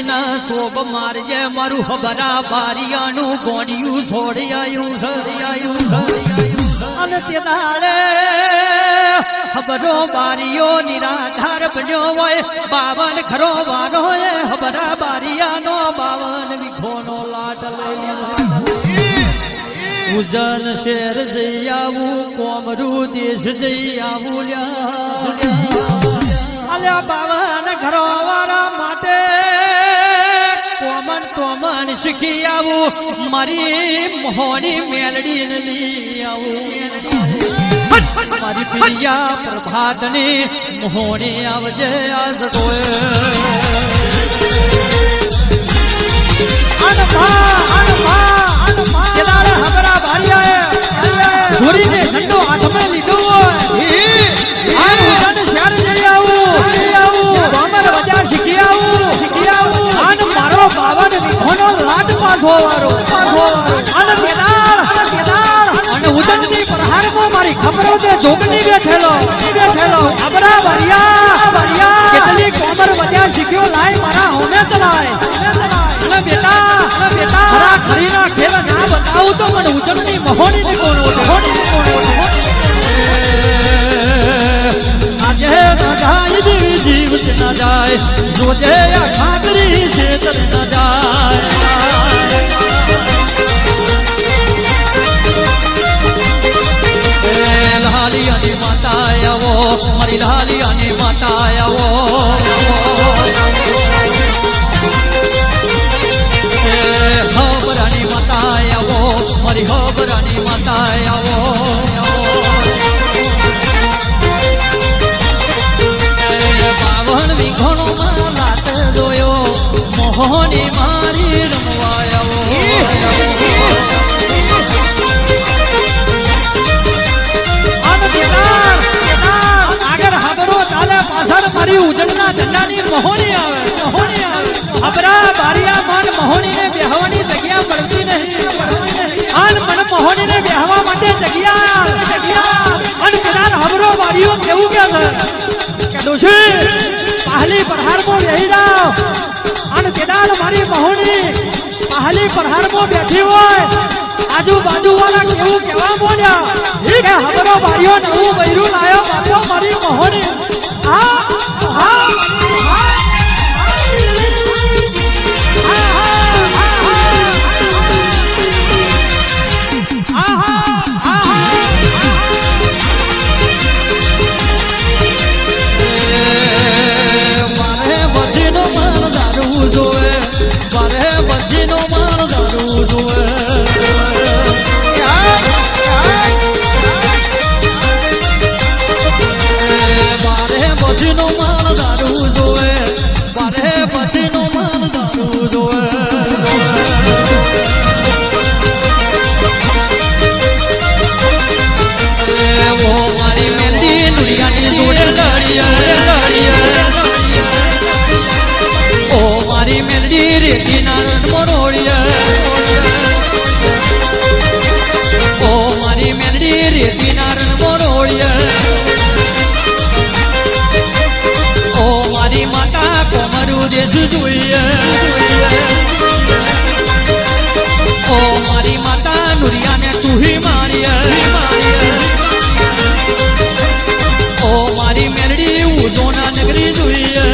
ના શોભ મારજે મારું હબરા બારિયાનું ગોણિયું છોડી આયું અને તે દાડે હબરો બારીઓ નિરાધાર બન્યો હોય 52 ખરો વારો એ હબરા બારિયાનો 52 વીઘોનો લાટ લઈ ઉજન શેર જઈ આવું કોમરું દેશ જઈ આવું અલ્યા 52 ઘરો વાળા માટે કોમન શીખી આવું મારી મોહની મેલડી લઈ આવું મારી પ્રિયા પ્રભાતની મોહની આવજે આજ ધોરીને ઠંડો હાથમાં લીધો શીખી આવું અને મારો 52 વીઘોનો લાટ પાછો વાળો અને ઉદનની પ્રહારમાં મારી ખબરો તે જોગની બેઠેલો અબરા બરિયા કેટલી કોમર વધ્યા શીખ્યો લાય મારા હોને ચલાય અને બેટા ખરા ખરીના ખેલ ના બતાવું તો મને ઉદનની મહોની ને કોણ આજે ના જાય જીવ ના જાય જોજે આ ખાતરી છે તર ના જાય લાલિયાની માતા આવો મારી લાલિયાની માતા આવો હબરાની માતા આવો મારી હબરાની માતા આવો ઘણો લાટ જોયો મોહની મારી રમવાયો આગળ હાબરો ચાલે પાછળ મારી ઉજળના ઝંડાની મોહની આવે હબરા બારિયા માન મોહની ને બેહવાની જગ્યા મળતી નહીં આન મન મોહની ને બેહવા માટે જગ્યા અને કદાચ હબરો બારિયો કેવું કે ડોશી પહલી પ્રહારમાં બેહી જાઓ અને કેદાર મારી મહોની પહલી પ્રહારમાં બેઠી હોય આજુબાજુ વાળા કેવું કહેવા બોલ્યા કે હબરો બારીઓ નવું બૈરું લાયો બાપો મારી મહોની મારી માતા નુરિયાને તુહી મારી ઓ મારી મેરડી ઉજોના નગરી જોઈએ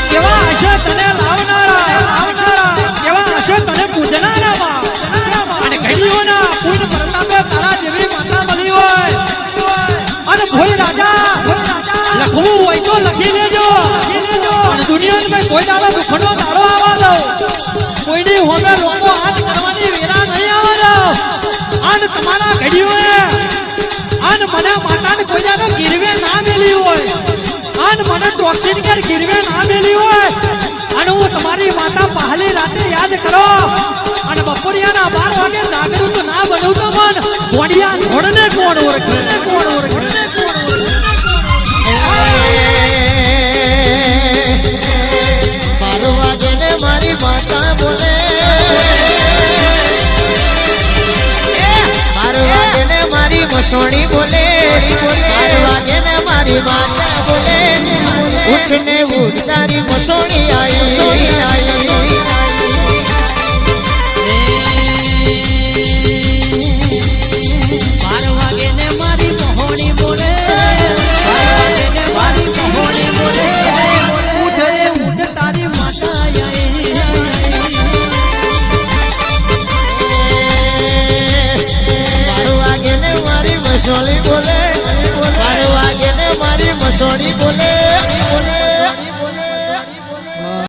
કેવા હશે તને લાવનારા કેવા હશે તને પૂજનારા અને ઘડીઓના પૂજ્ય પ્રતાપે તારા જેવી માતા મળી હોય અને ભોઈ રાજા લખવું હોય તો લખી લેજો અને દુનિયામાં કોઈ દાડો દુઃખનો દાડો આવવા દો કોઈની હોમે લોકો હાથ કરવાની વેરા નહીં આવવા દો અને તમારા ઘડીઓએ અને મને માતાને કોઈ દાડો ગીરવે ના મેલી હોય અને મને ચોકસીનગર ગીરવે ના મેલી હોય અને હું તમારી માતા પહલી રાતે યાદ કરો અને બપોરિયાના 12 વાગે જાગૃત ના બનવું તો મન ઘોડિયા ઘોડને કોણ ઓળખે મારી માતા બોલે મારું વાગે ને મારી મસોણી બોલે મારું વાગે ને મારી માતા બોલે ઉઠને ઉઠ તારી મસોણી આઈ બાર વાગે ને મારી મોહણી બોલે 12 વાગે ને મારી મોહણી બોલે ઉઠે ઉઠ તારી માતા આઈ 12 વાગે ને મારી મસોણી બોલે 12 વાગે ને મારી મસોણી બોલે